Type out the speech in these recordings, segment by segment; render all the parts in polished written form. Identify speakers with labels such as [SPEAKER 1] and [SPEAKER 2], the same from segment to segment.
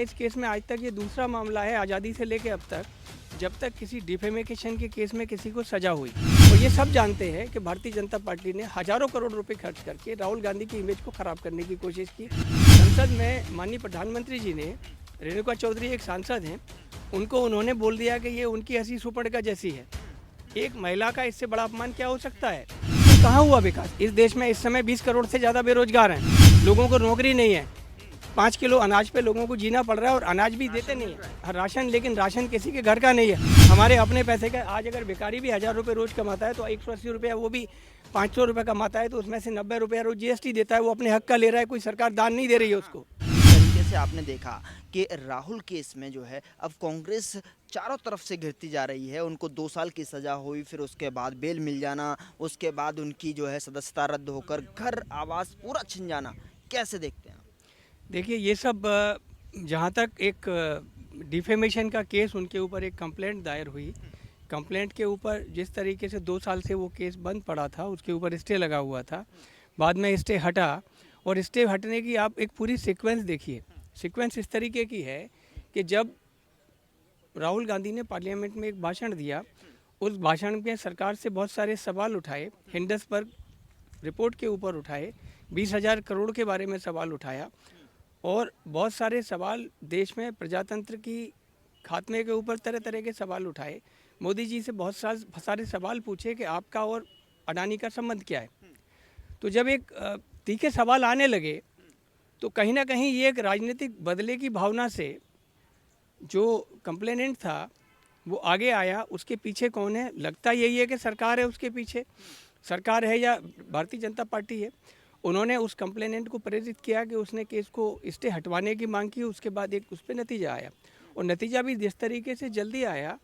[SPEAKER 1] इस केस में आज तक ये दूसरा मामला है आज़ादी से लेकर अब तक जब तक किसी डिफेमेशन के केस में किसी को सजा हुई। तो ये सब जानते हैं कि भारतीय जनता पार्टी ने हजारों करोड़ रुपए खर्च करके राहुल गांधी की इमेज को खराब करने की कोशिश की। संसद में माननीय प्रधानमंत्री जी ने, रेणुका चौधरी एक सांसद हैं, उनको उन्होंने बोल दिया कि ये उनकी हंसी सुपर्णका जैसी है। एक महिला का इससे बड़ा अपमान क्या हो सकता है? तो कहाँ हुआ विकास? इस देश में इस समय 20 करोड़ से ज़्यादा बेरोजगार हैं, लोगों को नौकरी नहीं है, 5 किलो अनाज पे लोगों को जीना पड़ रहा है और अनाज भी देते नहीं है राशन, लेकिन राशन किसी के घर का नहीं है, हमारे अपने पैसे का। आज अगर भिखारी भी 1000 रुपये रोज कमाता है तो 180 रुपये, वो भी 500 रुपये कमाता है तो उसमें से 90 रुपये रोज GST देता है, वो अपने हक का ले रहा है, कोई सरकार दान नहीं दे रही है उसको।
[SPEAKER 2] जिस तरीके से आपने देखा कि राहुल केस में जो है अब कांग्रेस चारों तरफ से घिरती जा रही है, उनको 2 साल की सजा हुई, फिर उसके बाद बेल मिल जाना, उसके बाद उनकी जो है सदस्यता रद्द होकर घर आवास पूरा छिन जाना, कैसे देखते हैं?
[SPEAKER 1] देखिए ये सब जहाँ तक एक डिफेमेशन का केस, उनके ऊपर एक कंप्लेंट दायर हुई, कंप्लेंट के ऊपर जिस तरीके से 2 साल से वो केस बंद पड़ा था, उसके ऊपर स्टे लगा हुआ था, बाद में स्टे हटा, और स्टे हटने की आप एक पूरी सीक्वेंस देखिए। सीक्वेंस इस तरीके की है कि जब राहुल गांधी ने पार्लियामेंट में एक भाषण दिया, उस भाषण में सरकार से बहुत सारे सवाल उठाए, हिंडसबर्ग रिपोर्ट के ऊपर उठाए, 20,000 करोड़ के बारे में सवाल उठाया, और बहुत सारे सवाल देश में प्रजातंत्र की खात्मे के ऊपर तरह तरह के सवाल उठाए। मोदी जी से बहुत सारे सवाल पूछे कि आपका और अडानी का संबंध क्या है। तो जब एक तीखे सवाल आने लगे तो कहीं ना कहीं ये एक राजनीतिक बदले की भावना से जो कंप्लेनेंट था वो आगे आया। उसके पीछे कौन है? लगता यही है कि सरकार है उसके पीछे, सरकार है या भारतीय जनता पार्टी है। उन्होंने उस कंप्लेनेंट को प्रेरित किया कि उसने केस को स्टे हटवाने की मांग की, उसके बाद एक उस पर नतीजा आया, और नतीजा भी जिस तरीके से जल्दी आया।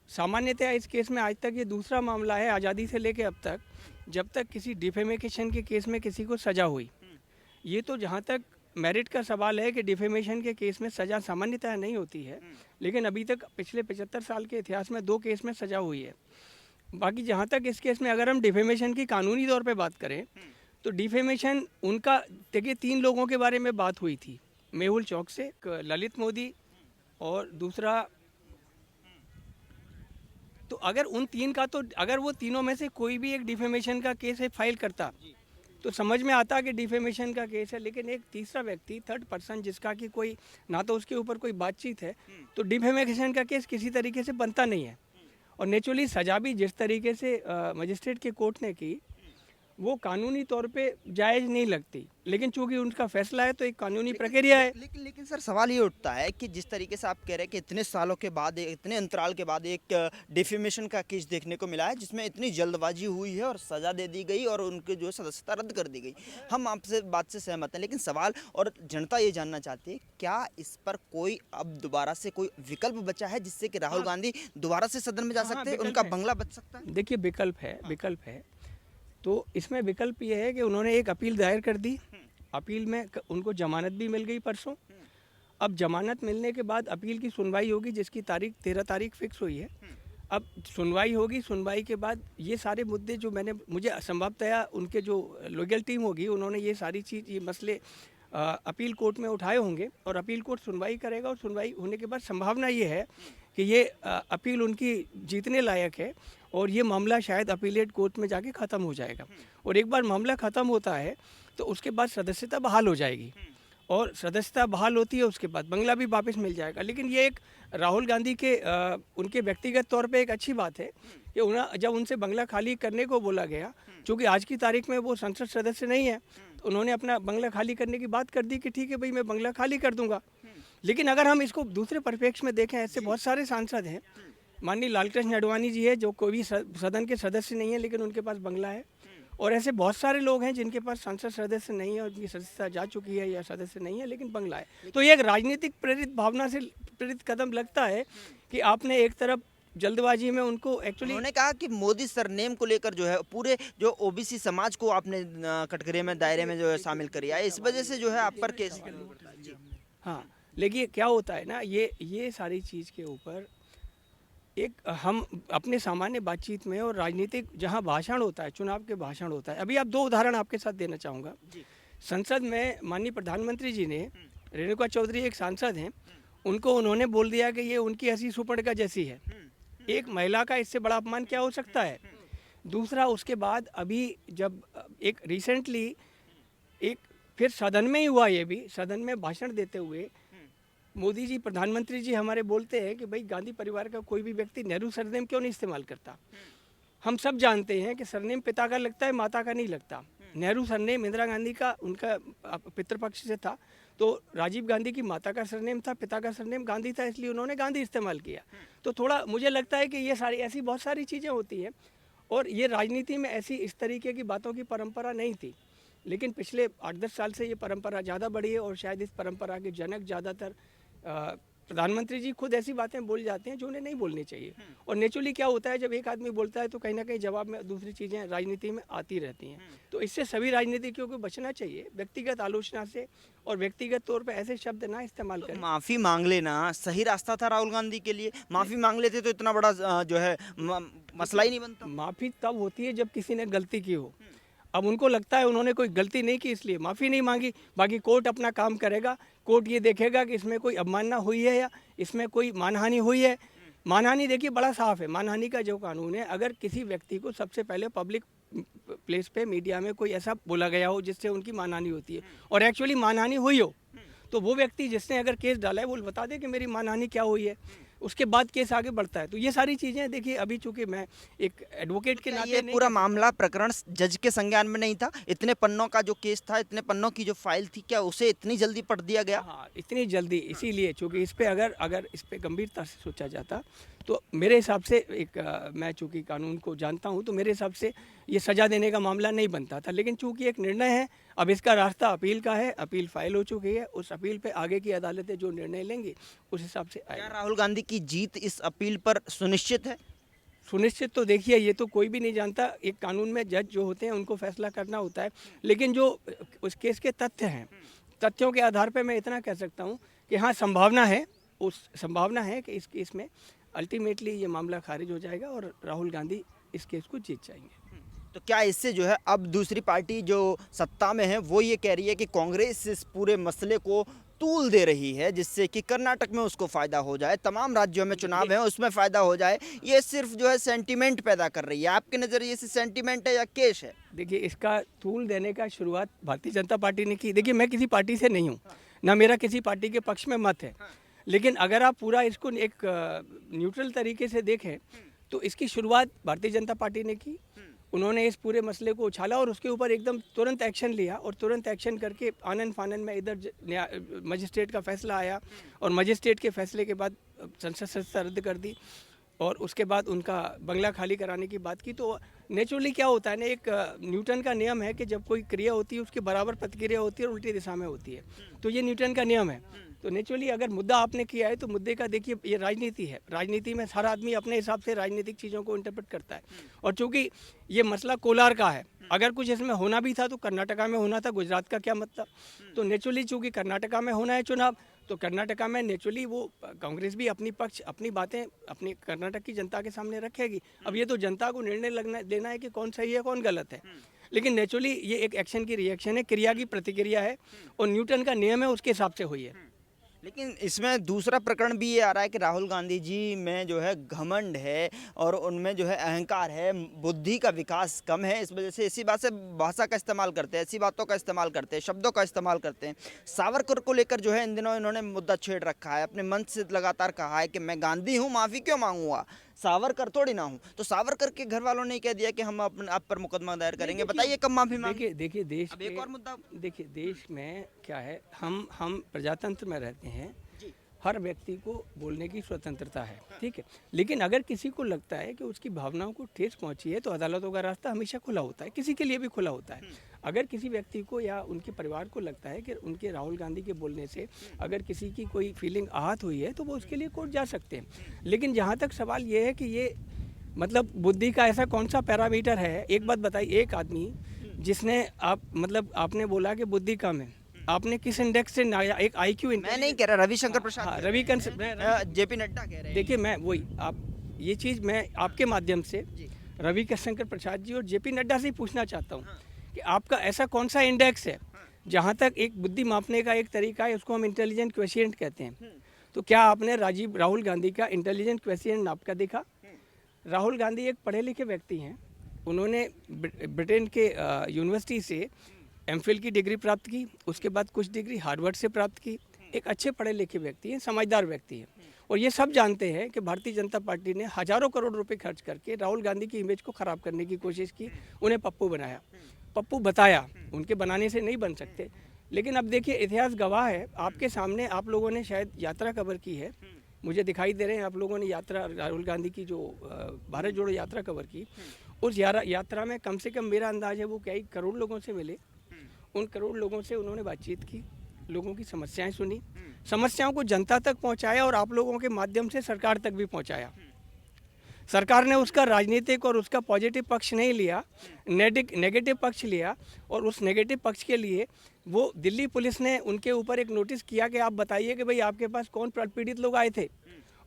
[SPEAKER 1] सामान्यतः इस केस में आज तक ये दूसरा मामला है आज़ादी से लेकर अब तक जब तक किसी डिफेमेशन के केस में किसी को सजा हुई। ये तो जहाँ तक मेरिट का सवाल है कि डिफेमेशन के केस में सज़ा सामान्यतः नहीं होती है, लेकिन अभी तक पिछले 75 साल के इतिहास में 2 केस में सजा हुई है। बाकी जहाँ तक इस केस में अगर हम डिफेमेशन की कानूनी तौर पे बात करें तो डिफेमेशन उनका, देखिए 3 लोगों के बारे में बात हुई थी, मेहुल चौकसी, ललित मोदी और दूसरा। तो अगर उन 3 का, तो अगर वो तीनों में से कोई भी एक डिफेमेशन का केस है फाइल करता तो समझ में आता कि डिफेमेशन का केस है, लेकिन एक तीसरा व्यक्ति, थर्ड पर्सन, जिसका कि कोई ना तो उसके ऊपर कोई बातचीत है, तो डिफेमेशन का केस किसी तरीके से बनता नहीं है। और नेचुरली सजा भी जिस तरीके से मजिस्ट्रेट के कोर्ट ने की वो कानूनी तौर पे जायज़ नहीं लगती, लेकिन चूंकि उनका फैसला है तो एक कानूनी प्रक्रिया है।
[SPEAKER 2] लेकिन सर सवाल ये उठता है कि जिस तरीके से आप कह रहे हैं कि इतने सालों के बाद, इतने अंतराल के बाद एक डिफेमेशन का केस देखने को मिला है जिसमें इतनी जल्दबाजी हुई है और सज़ा दे दी गई और उनके जो सदस्यता रद्द कर दी गई। हम आपसे बात से सहमत हैं, लेकिन सवाल और जनता ये जानना चाहती है, क्या इस पर कोई अब दोबारा से कोई विकल्प बचा है जिससे कि राहुल गांधी दोबारा से सदन में जा सकते हैं, उनका बंगला बच सकता है?
[SPEAKER 1] देखिए विकल्प है। तो इसमें विकल्प ये है कि उन्होंने एक अपील दायर कर दी, अपील में उनको जमानत भी मिल गई परसों। अब जमानत मिलने के बाद अपील की सुनवाई होगी, जिसकी तारीख 13 तारीख फिक्स हुई है। अब सुनवाई होगी, सुनवाई के बाद ये सारे मुद्दे जो मुझे संभवतया उनके जो लीगल टीम होगी उन्होंने ये सारी चीज़, ये मसले अपील कोर्ट में उठाए होंगे, और अपील कोर्ट सुनवाई करेगा, और सुनवाई होने के बाद संभावना ये है कि ये अपील उनकी जीतने लायक है और ये मामला शायद अपीलेट कोर्ट में जाके ख़त्म हो जाएगा। और एक बार मामला ख़त्म होता है तो उसके बाद सदस्यता बहाल हो जाएगी, और सदस्यता बहाल होती है उसके बाद बंगला भी वापस मिल जाएगा। लेकिन ये एक राहुल गांधी के उनके व्यक्तिगत तौर पे एक अच्छी बात है कि उन्हें जब उनसे बंगला खाली करने को बोला गया, क्योंकि आज की तारीख में वो संसद सदस्य नहीं है, तो उन्होंने अपना बंगला खाली करने की बात कर दी कि ठीक है भाई, मैं बंगला खाली कर दूंगा। लेकिन अगर हम इसको दूसरे परिप्रेक्ष्य में देखें, ऐसे बहुत सारे सांसद हैं, माननीय लालकृष्ण अडवाणी जी है जो कोई भी सदन के सदस्य नहीं है लेकिन उनके पास बंगला है, और ऐसे बहुत सारे लोग हैं जिनके पास संसद सदस्य नहीं है और उनकी सदस्यता जा चुकी है या सदस्य नहीं है लेकिन बंगला है। तो ये एक राजनीतिक प्रेरित भावना से प्रेरित कदम लगता है कि आपने एक तरफ जल्दबाजी में उनको एक्चुअली,
[SPEAKER 2] उन्होंने कहा कि मोदी सरनेम को लेकर जो है पूरे जो ओबीसी समाज को आपने कटघरे में, दायरे में जो है शामिल कर दिया है, इस वजह से जो है आप पर केस।
[SPEAKER 1] हाँ, लेकिन क्या होता है ना, ये सारी चीज़ के ऊपर एक हम अपने सामान्य बातचीत में और राजनीतिक जहाँ भाषण होता है, चुनाव के भाषण होता है, अभी आप 2 उदाहरण आपके साथ देना चाहूँगा। संसद में माननीय प्रधानमंत्री जी ने रेणुका चौधरी एक सांसद हैं, उनको उन्होंने बोल दिया कि ये उनकी हंसी सुपड़का जैसी है। एक महिला का इससे बड़ा अपमान क्या हो सकता है। दूसरा, उसके बाद अभी जब एक रिसेंटली एक फिर सदन में ही हुआ, ये भी सदन में भाषण देते हुए मोदी जी, प्रधानमंत्री जी हमारे बोलते हैं कि भाई गांधी परिवार का कोई भी व्यक्ति नेहरू सरनेम क्यों नहीं इस्तेमाल करता। हम सब जानते हैं कि सरनेम पिता का लगता है, माता का नहीं लगता। नेहरू सरनेम इंदिरा गांधी का उनका पितृपक्ष से था, तो राजीव गांधी की माता का सरनेम था, पिता का सरनेम गांधी था, इसलिए उन्होंने गांधी इस्तेमाल किया। तो थोड़ा मुझे लगता है कि ये सारी ऐसी बहुत सारी चीज़ें होती हैं, और ये राजनीति में ऐसी इस तरीके की बातों की परंपरा नहीं थी, लेकिन पिछले 8-10 साल से ये परंपरा ज़्यादा बढ़ी है। और शायद इस परंपरा के जनक ज़्यादातर प्रधानमंत्री जी खुद ऐसी बातें बोल जाते हैं जो उन्हें नहीं बोलनी चाहिए। और नेचुरली क्या होता है, जब एक आदमी बोलता है तो कहीं ना कहीं जवाब में दूसरी चीज़ें राजनीति में आती रहती हैं। तो इससे सभी राजनीतिज्ञों को बचना चाहिए, व्यक्तिगत आलोचना से, और व्यक्तिगत तौर पे ऐसे शब्द ना इस्तेमाल करें।
[SPEAKER 2] माफी मांग लेना सही रास्ता था राहुल गांधी के लिए? माफी मांग लेते तो इतना बड़ा जो है मसला ही नहीं बनता।
[SPEAKER 1] माफ़ी तब होती है जब किसी ने गलती की हो। अब उनको लगता है उन्होंने कोई गलती नहीं की इसलिए माफ़ी नहीं मांगी। बाकी कोर्ट अपना काम करेगा, कोर्ट ये देखेगा कि इसमें कोई अवमानना हुई है या इसमें कोई मानहानि हुई है। मानहानि देखिए बड़ा साफ है, मानहानि का जो कानून है, अगर किसी व्यक्ति को सबसे पहले पब्लिक प्लेस पे मीडिया में कोई ऐसा बोला गया हो जिससे उनकी मानहानि होती है और एक्चुअली मानहानि हुई हो, तो वो व्यक्ति जिसने अगर केस डाला है वो बता दे कि मेरी मानहानि क्या हुई है, उसके बाद केस आगे बढ़ता है। तो ये सारी चीज़ें देखिए, अभी चूंकि मैं एक एडवोकेट के नाते
[SPEAKER 2] ये
[SPEAKER 1] नहीं
[SPEAKER 2] पूरा
[SPEAKER 1] कह
[SPEAKER 2] मामला प्रकरण जज के संज्ञान में नहीं था? इतने पन्नों का जो केस था, इतने पन्नों की जो फाइल थी, क्या उसे इतनी जल्दी पढ़ दिया गया?
[SPEAKER 1] हाँ, इतनी जल्दी इसीलिए चूंकि इस पे अगर इस पे गंभीरता से सोचा जाता तो मेरे हिसाब से मैं चूंकि कानून को जानता हूँ, तो मेरे हिसाब से ये सज़ा देने का मामला नहीं बनता था। लेकिन चूंकि एक निर्णय है, अब इसका रास्ता अपील का है, अपील फाइल हो चुकी है, उस अपील पे आगे की अदालतें जो निर्णय लेंगी उस हिसाब से
[SPEAKER 2] क्या
[SPEAKER 1] आएगा।
[SPEAKER 2] राहुल गांधी की जीत इस अपील पर सुनिश्चित है?
[SPEAKER 1] सुनिश्चित तो देखिए, ये तो कोई भी नहीं जानता, एक कानून में जज जो होते हैं उनको फैसला करना होता है। लेकिन जो उस केस के तथ्य हैं, तथ्यों के आधार पे मैं इतना कह सकता हूँ कि हाँ, संभावना है कि इस केस में अल्टीमेटली ये मामला खारिज हो जाएगा और राहुल गांधी इस केस को जीत जाएंगे।
[SPEAKER 2] तो क्या इससे जो है अब दूसरी पार्टी जो सत्ता में है वो ये कह रही है कि कांग्रेस इस पूरे मसले को तूल दे रही है, जिससे कि कर्नाटक में उसको फायदा हो जाए, तमाम राज्यों में चुनाव है उसमें फायदा हो जाए? ये सिर्फ जो है सेंटीमेंट पैदा कर रही है। आपके नज़रिए से सेंटीमेंट है या केस है?
[SPEAKER 1] देखिए, इसका तूल देने का शुरुआत भारतीय जनता पार्टी ने की। देखिए, मैं किसी पार्टी से नहीं हूँ, ना मेरा किसी पार्टी के पक्ष में मत है, लेकिन अगर आप पूरा इसको एक न्यूट्रल तरीके से देखें तो इसकी शुरुआत भारतीय जनता पार्टी ने की। उन्होंने इस पूरे मसले को उछाला और उसके ऊपर एकदम तुरंत एक्शन लिया, और तुरंत एक्शन करके आनन फानन में इधर मजिस्ट्रेट का फैसला आया, और मजिस्ट्रेट के फैसले के बाद संसद सदस्यता रद्द कर दी, और उसके बाद उनका बंगला खाली कराने की बात की। तो नेचुरली क्या होता है ना, एक न्यूटन का नियम है कि जब कोई क्रिया होती है उसकी बराबर प्रतिक्रिया होती है और उल्टी दिशा में होती है। तो ये न्यूटन का नियम है। तो नेचुरली अगर मुद्दा आपने किया है तो मुद्दे का देखिए, ये राजनीति है, राजनीति में हर आदमी अपने हिसाब से राजनीतिक चीज़ों को इंटरप्रेट करता है। और चूंकि ये मसला कोलार का है, अगर कुछ इसमें होना भी था तो कर्नाटका में होना था, गुजरात का क्या मतलब। तो नेचुरली चूंकि कर्नाटका में होना है चुनाव, तो कर्नाटका में नेचुरली वो कांग्रेस भी अपनी पक्ष, अपनी बातें अपनी कर्नाटक की जनता के सामने रखेगी। अब ये तो जनता को निर्णय लेना है कि कौन सही है कौन गलत है। लेकिन नेचुरली ये एक एक्शन की रिएक्शन है, क्रिया की प्रतिक्रिया है, और न्यूटन का नियम है, उसके हिसाब से हुई है।
[SPEAKER 2] लेकिन इसमें दूसरा प्रकरण भी ये आ रहा है कि राहुल गांधी जी में जो है घमंड है और उनमें जो है अहंकार है, बुद्धि का विकास कम है। इस वजह से इसी बात से भाषा का इस्तेमाल करते हैं, ऐसी बातों का इस्तेमाल करते हैं, शब्दों का इस्तेमाल करते हैं। सावरकर को लेकर जो है इन दिनों इन्होंने मुद्दा छेड़ रखा है, अपने मंच से लगातार कहा है कि मैं गांधी हूँ, माफ़ी क्यों मांगूंगा, सावरकर थोड़ी ना हूँ। तो सावरकर के घर वालों ने कह दिया कि हम अपने आप पर मुकदमा दायर करेंगे। बताइए कब माफी मांगे?
[SPEAKER 1] देखिए देश
[SPEAKER 2] अब एक और मुद्दा,
[SPEAKER 1] देखिए देश में क्या है, हम प्रजातंत्र में रहते हैं, हर व्यक्ति को बोलने की स्वतंत्रता है, ठीक है। लेकिन अगर किसी को लगता है कि उसकी भावनाओं को ठेस पहुंची है तो अदालतों का रास्ता हमेशा खुला होता है, किसी के लिए भी खुला होता है। अगर किसी व्यक्ति को या उनके परिवार को लगता है कि उनके राहुल गांधी के बोलने से अगर किसी की कोई फीलिंग आहत हुई है तो वो उसके लिए कोर्ट जा सकते हैं। लेकिन जहाँ तक सवाल ये है कि ये मतलब बुद्धि का ऐसा कौन सा पैरामीटर है, एक बात बताइए, एक आदमी जिसने आपने बोला कि बुद्धि कम है, आपने किस इंडेक्स से नाया, एक आईक्यू इंडेक्स?
[SPEAKER 2] मैं नहीं कह रहा, रविशंकर प्रसाद,
[SPEAKER 1] हाँ,
[SPEAKER 2] जेपी नड्डा कह रहे हैं।
[SPEAKER 1] देखिए, मैं वही ये चीज़ मैं आपके माध्यम से रविशंकर प्रसाद जी और जेपी नड्डा से ही पूछना चाहता हूँ कि आपका ऐसा कौन सा इंडेक्स है जहाँ तक एक बुद्धि मापने का एक तरीका है, उसको हम इंटेलिजेंट क्वेश्चन कहते हैं। तो क्या आपने राहुल गांधी का इंटेलिजेंट क्वेश्चन नाप का देखा? राहुल गांधी एक पढ़े लिखे व्यक्ति हैं। उन्होंने ब्रिटेन के यूनिवर्सिटी से एमफिल की डिग्री प्राप्त की, उसके बाद कुछ डिग्री हार्वर्ड से प्राप्त की। एक अच्छे पढ़े लिखे व्यक्ति हैं, समझदार व्यक्ति हैं। और ये सब जानते हैं कि भारतीय जनता पार्टी ने हजारों करोड़ रुपए खर्च करके राहुल गांधी की इमेज को ख़राब करने की कोशिश की, उन्हें पप्पू बनाया, पप्पू बताया। उनके बनाने से नहीं बन सकते। लेकिन अब देखिए, इतिहास गवाह है, आपके सामने आप लोगों ने शायद यात्रा कवर की है, मुझे दिखाई दे रहे हैं आप लोगों ने यात्रा, राहुल गांधी की जो भारत जोड़ो यात्रा कवर की। उस यात्रा में कम से कम मेरा अंदाज है वो कई करोड़ लोगों से मिले। उन करोड़ लोगों से उन्होंने बातचीत की, लोगों की समस्याएं सुनी, समस्याओं को जनता तक पहुंचाया और आप लोगों के माध्यम से सरकार तक भी पहुंचाया। सरकार ने उसका राजनीतिक और उसका पॉजिटिव पक्ष नहीं लिया, नेगेटिव पक्ष लिया। और उस नेगेटिव पक्ष के लिए वो दिल्ली पुलिस ने उनके ऊपर एक नोटिस किया कि आप बताइए कि भाई आपके पास कौन पीड़ित लोग आए थे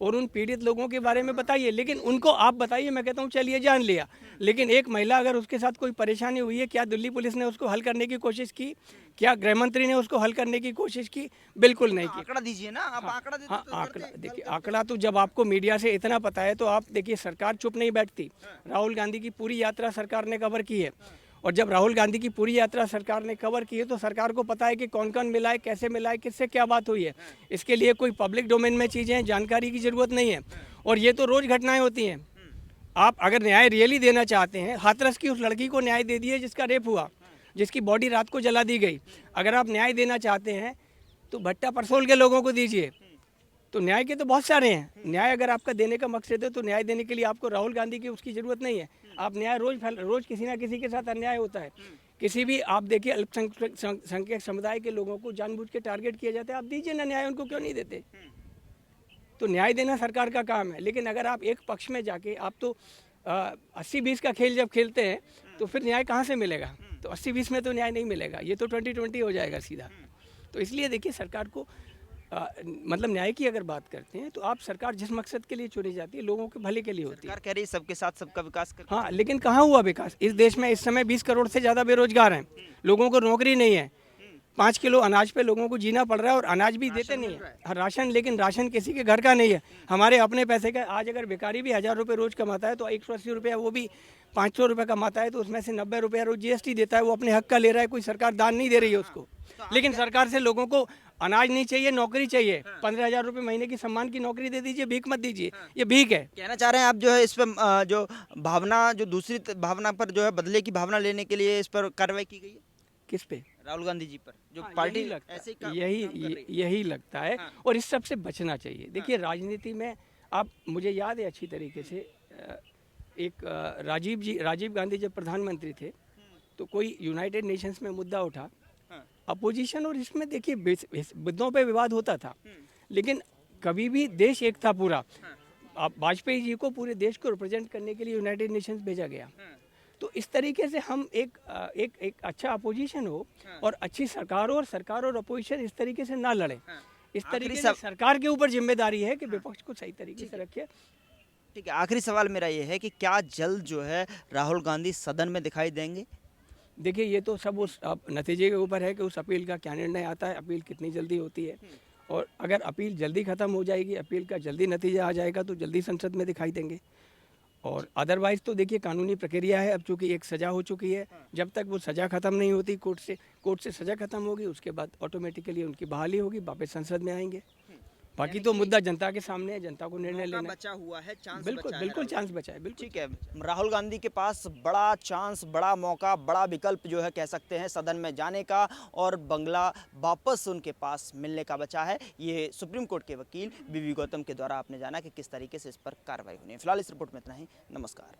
[SPEAKER 1] और उन पीड़ित लोगों के बारे में बताइए। लेकिन उनको आप बताइए, मैं कहता हूँ चलिए जान लिया, लेकिन एक महिला अगर उसके साथ कोई परेशानी हुई है, क्या दिल्ली पुलिस ने उसको हल करने की कोशिश की? क्या गृह मंत्री ने उसको हल करने की कोशिश की? बिल्कुल नहीं की।
[SPEAKER 2] आंकड़ा दीजिए ना, आप आंकड़ा देते
[SPEAKER 1] हाँ,
[SPEAKER 2] तो
[SPEAKER 1] आंकड़ा
[SPEAKER 2] करते,
[SPEAKER 1] देखिए, आंकड़ा तो जब आपको मीडिया से इतना पता है तो आप देखिए, सरकार चुप नहीं बैठती। राहुल गांधी की पूरी यात्रा सरकार ने कवर की है, और जब राहुल गांधी की पूरी यात्रा सरकार ने कवर की है तो सरकार को पता है कि कौन कौन मिला है, कैसे मिला है, किससे क्या बात हुई है। इसके लिए कोई पब्लिक डोमेन में चीज़ें जानकारी की ज़रूरत नहीं है, और ये तो रोज़ घटनाएं होती हैं। आप अगर न्याय रियली देना चाहते हैं, हाथरस की उस लड़की को न्याय दे दिए जिसका रेप हुआ, जिसकी बॉडी रात को जला दी गई। अगर आप न्याय देना चाहते हैं तो भट्टा परसोल के लोगों को दीजिए। तो न्याय के तो बहुत सारे हैं। न्याय अगर आपका देने का मकसद है तो न्याय देने के लिए आपको राहुल गांधी की उसकी ज़रूरत नहीं है। आप न्याय रोज किसी ना किसी के साथ अन्याय होता है। किसी भी, आप देखिए, अल्पसंख्यक समुदाय के लोगों को जानबूझ के टारगेट किया जाता है। आप दीजिए ना न्याय, उनको क्यों नहीं देते? तो न्याय देना सरकार का काम है। लेकिन अगर आप एक पक्ष में जाके, आप तो 80-20 का खेल जब खेलते हैं तो फिर न्याय कहाँ से मिलेगा? तो 80-20 में तो न्याय नहीं मिलेगा, ये तो 20-20 हो जाएगा सीधा। तो इसलिए देखिए, सरकार को मतलब न्याय की अगर बात करते हैं तो आप, सरकार जिस मकसद के लिए चुनी जाती है लोगों के भले के लिए होती है।
[SPEAKER 2] सरकार कह रही है सबके साथ सबका विकास कर।
[SPEAKER 1] हाँ, लेकिन कहाँ हुआ विकास? इस देश में इस समय 20 करोड़ से ज़्यादा बेरोजगार हैं, लोगों को नौकरी नहीं है। 5 किलो अनाज पे लोगों को जीना पड़ रहा है, और अनाज भी देते नहीं है। हाँ, राशन, लेकिन राशन किसी के घर का नहीं है, हमारे अपने पैसे का। आज अगर भिखारी भी 1000 रुपये रोज कमाता है तो 180 रुपया, वो भी 500 रुपये कमाता है, तो उसमें से 90 रुपया रोज GST देता है। वो अपने हक का ले रहा है, कोई सरकार दान नहीं दे रही है उसको। लेकिन सरकार से लोगों को अनाज नहीं चाहिए, नौकरी चाहिए। 15,000 रुपये महीने की सम्मान की नौकरी दे दीजिए, भीख मत दीजिए। ये भीख है।
[SPEAKER 2] कहना चाह रहे हैं आप जो है इस पर जो भावना, जो दूसरी भावना पर जो है बदले की भावना लेने के लिए इस पर कार्रवाई की गई है?
[SPEAKER 1] किस पे?
[SPEAKER 2] राहुल गांधी जी पर जो
[SPEAKER 1] हाँ,
[SPEAKER 2] पार्टी
[SPEAKER 1] यही लगता
[SPEAKER 2] ऐसे ही
[SPEAKER 1] है,
[SPEAKER 2] काम कर रही है।
[SPEAKER 1] यही लगता है।
[SPEAKER 2] हाँ।
[SPEAKER 1] और इस सब से बचना चाहिए। देखिए, राजनीति में आप, मुझे याद है अच्छी तरीके से, एक राजीव गांधी जब प्रधानमंत्री थे तो कोई यूनाइटेड नेशंस में मुद्दा उठा, अपोजिशन, और इसमें देखिए मुद्दों पे विवाद होता था, लेकिन कभी भी देश एक था पूरा। अब वाजपेयी जी को पूरे देश को रिप्रेजेंट करने के लिए यूनाइटेड नेशंस भेजा गया। तो इस तरीके से हम एक अच्छा अपोजिशन हो और अच्छी सरकार हो, और सरकार और अपोजिशन इस तरीके से ना लड़े। इस तरीके से सरकार के ऊपर जिम्मेदारी है कि विपक्ष को सही तरीके से रखे।
[SPEAKER 2] ठीक है, आखिरी सवाल मेरा ये है कि क्या जल्द जो है राहुल गांधी सदन में दिखाई देंगे?
[SPEAKER 1] देखिए, ये तो सब उस नतीजे के ऊपर है कि उस अपील का क्या निर्णय आता है, अपील कितनी जल्दी होती है। और अगर अपील जल्दी ख़त्म हो जाएगी, अपील का जल्दी नतीजा आ जाएगा तो जल्दी संसद में दिखाई देंगे। और अदरवाइज़ तो देखिए, कानूनी प्रक्रिया है। अब चूँकि एक सज़ा हो चुकी है, जब तक वो सज़ा ख़त्म नहीं होती कोर्ट से सज़ा ख़त्म होगी, उसके बाद ऑटोमेटिकली उनकी बहाली होगी, वापस संसद में आएंगे। बाकी तो मुद्दा जनता के सामने है, जनता को निर्णय लेना है।
[SPEAKER 2] बचा हुआ है, चांस
[SPEAKER 1] बिल्कुल
[SPEAKER 2] बचा है
[SPEAKER 1] बिल्कुल
[SPEAKER 2] राहुल।
[SPEAKER 1] चांस बचा है, बिल्कुल।
[SPEAKER 2] ठीक है, राहुल गांधी के पास बड़ा चांस, बड़ा मौका, बड़ा विकल्प जो है कह सकते हैं सदन में जाने का, और बंगला वापस उनके पास मिलने का बचा है। ये सुप्रीम कोर्ट के वकील BV गौतम के द्वारा आपने जाना कि किस तरीके से इस पर कार्रवाई होनी है। फिलहाल इस रिपोर्ट में इतना ही। नमस्कार।